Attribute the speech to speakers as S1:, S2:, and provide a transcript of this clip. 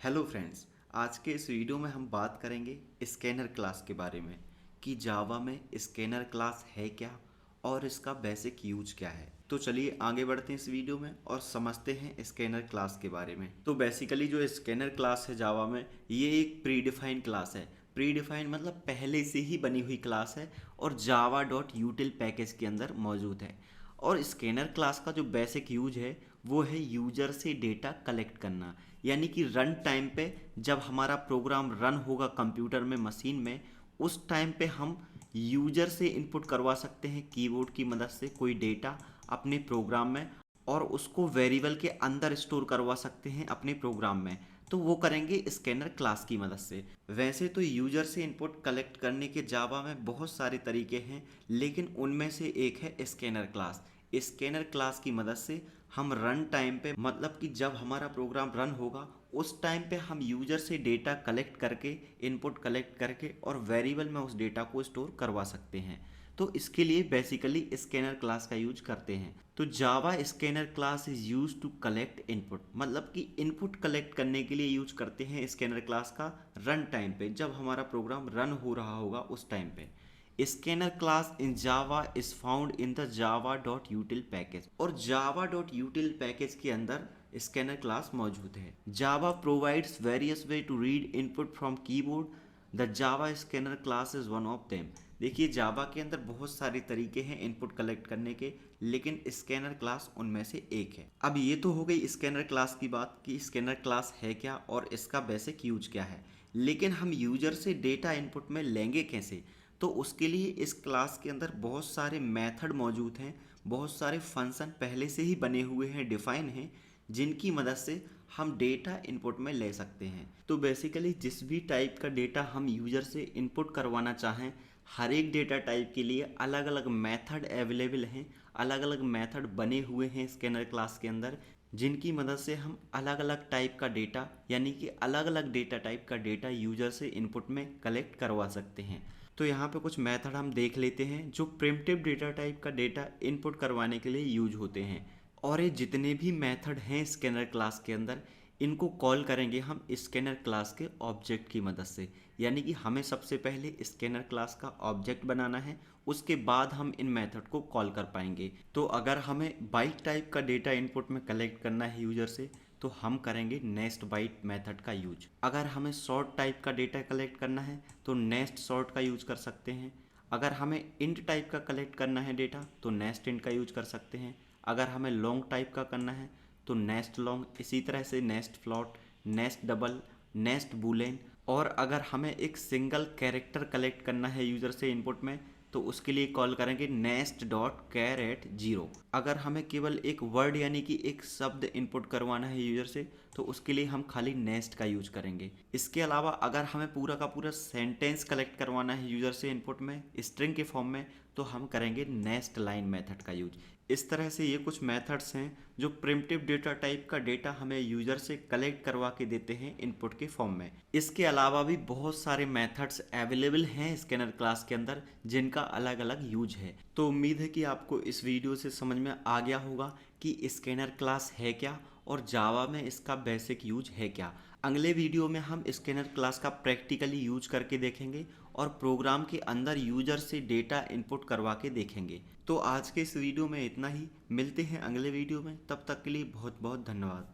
S1: Hello friends. आज के इस वीडियो में हम बात करेंगे स्कैनर क्लास के बारे में कि जावा में स्कैनर क्लास है क्या और इसका बेसिक यूज क्या है। तो चलिए आगे बढ़ते हैं इस वीडियो में और समझते हैं स्कैनर क्लास के बारे में। तो बेसिकली जो स्कैनर क्लास है जावा में, ये एक प्री डिफाइंड क्लास है। प्री डिफाइंड मतलब पहले से ही बनी हुई क्लास है और जावा डॉट यूटिल पैकेज के अंदर मौजूद है। और स्कैनर क्लास का जो बेसिक यूज है वो है यूजर से डेटा कलेक्ट करना। यानी कि रन टाइम पे जब हमारा प्रोग्राम रन होगा कंप्यूटर में, मशीन में, उस टाइम पे हम यूजर से इनपुट करवा सकते हैं कीबोर्ड की मदद से कोई डेटा अपने प्रोग्राम में, और उसको वेरिएबल के अंदर स्टोर करवा सकते हैं अपने प्रोग्राम में। तो वो करेंगे स्कैनर क्लास की मदद से। वैसे तो यूजर से इनपुट कलेक्ट करने के जावा में बहुत सारे तरीके हैं, लेकिन उनमें से एक है स्कैनर क्लास। स्कैनर क्लास की मदद से हम रन टाइम पे, मतलब कि जब हमारा प्रोग्राम रन होगा उस टाइम पे हम यूजर से डेटा कलेक्ट करके, इनपुट कलेक्ट करके और वेरिएबल में उस डेटा को स्टोर करवा सकते हैं। तो इसके लिए बेसिकली स्कैनर क्लास का यूज करते हैं। तो Java scanner class is use to collect input, मतलब कि इनपुट कलेक्ट करने के लिए यूज करते हैं स्कैनर क्लास का रन टाइम पे, जब हमारा प्रोग्राम रन हो रहा होगा उस टाइम पे। Scanner class in Java is found in the Java dot यूटिल package, और जावा डॉट यूटिल पैकेज के अंदर स्कैनर क्लास मौजूद है। Java provides various way to read input from keyboard. The Java scanner class is one of them. देखिए Java के अंदर बहुत सारे तरीके हैं इनपुट कलेक्ट करने के, लेकिन स्कैनर क्लास उनमें से एक है। अब ये तो हो गई स्कैनर क्लास की बात कि स्कैनर क्लास है क्या और इसका बेसिक यूज क्या है। लेकिन हम यूजर से डेटा इनपुट में लेंगे कैसे? तो उसके लिए इस क्लास के अंदर बहुत सारे मेथड मौजूद हैं, बहुत सारे फंक्शन पहले से ही बने हुए हैं, डिफाइन हैं, जिनकी मदद से हम डेटा इनपुट में ले सकते हैं। तो बेसिकली जिस भी टाइप का डेटा हम यूजर से इनपुट करवाना चाहें, हर एक डेटा टाइप के लिए अलग अलग मेथड अवेलेबल हैं, अलग अलग मेथड बने हुए हैं स्कैनर क्लास के अंदर, जिनकी मदद से हम अलग अलग टाइप का डेटा, यानी कि अलग अलग डेटा टाइप का डेटा यूजर से इनपुट में कलेक्ट करवा सकते हैं। तो यहाँ पे कुछ मेथड हम देख लेते हैं जो प्रिमिटिव डेटा टाइप का डेटा इनपुट करवाने के लिए यूज होते हैं। और ये जितने भी मेथड हैं स्कैनर क्लास के अंदर, इनको कॉल करेंगे हम स्कैनर क्लास के ऑब्जेक्ट की मदद से। यानी कि हमें सबसे पहले स्कैनर क्लास का ऑब्जेक्ट बनाना है, उसके बाद हम इन मेथड को कॉल कर पाएंगे। तो अगर हमें बाइट टाइप का डेटा इनपुट में कलेक्ट करना है यूजर से, तो हम करेंगे नेक्स्ट बाइट मेथड का यूज। अगर हमें शॉर्ट टाइप का डेटा कलेक्ट करना है तो नेक्स्ट शॉर्ट का यूज कर सकते हैं। अगर हमें इंट टाइप का कलेक्ट करना है डेटा तो नेक्स्ट इंट का यूज कर सकते हैं। अगर हमें लॉन्ग टाइप का करना है तो नेक्स्ट लॉन्ग, इसी तरह से next float, next double, next boolean. और अगर हमें एक सिंगल कैरेक्टर कलेक्ट करना है यूजर से इनपुट में, तो उसके लिए कॉल करेंगे नेक्स्ट डॉट कैर जीरो। अगर हमें केवल एक वर्ड यानी कि एक शब्द इनपुट करवाना है यूजर से, तो उसके लिए हम खाली नेक्स्ट का यूज करेंगे। इसके अलावा अगर हमें पूरा का पूरा सेंटेंस कलेक्ट करवाना है यूजर से इनपुट में स्ट्रिंग के फॉर्म में, तो हम करेंगे नेक्स्ट लाइन मेथड का यूज। इस तरह से ये कुछ मेथड्स हैं जो प्रिमिटिव डेटा टाइप का डेटा हमें यूजर से कलेक्ट करवा के देते हैं इनपुट के फॉर्म में। इसके अलावा भी बहुत सारे मेथड्स अवेलेबल हैं स्कैनर क्लास के अंदर, जिनका अलग अलग यूज है। तो उम्मीद है कि आपको इस वीडियो से समझ में आ गया होगा कि स्कैनर क्लास है क्या और जावा में इसका बेसिक यूज है क्या। अगले वीडियो में हम स्कैनर क्लास का प्रैक्टिकली यूज करके देखेंगे और प्रोग्राम के अंदर यूजर से डेटा इनपुट करवा के देखेंगे। तो आज के इस वीडियो में इतना ही, मिलते हैं अगले वीडियो में, तब तक के लिए बहुत बहुत धन्यवाद।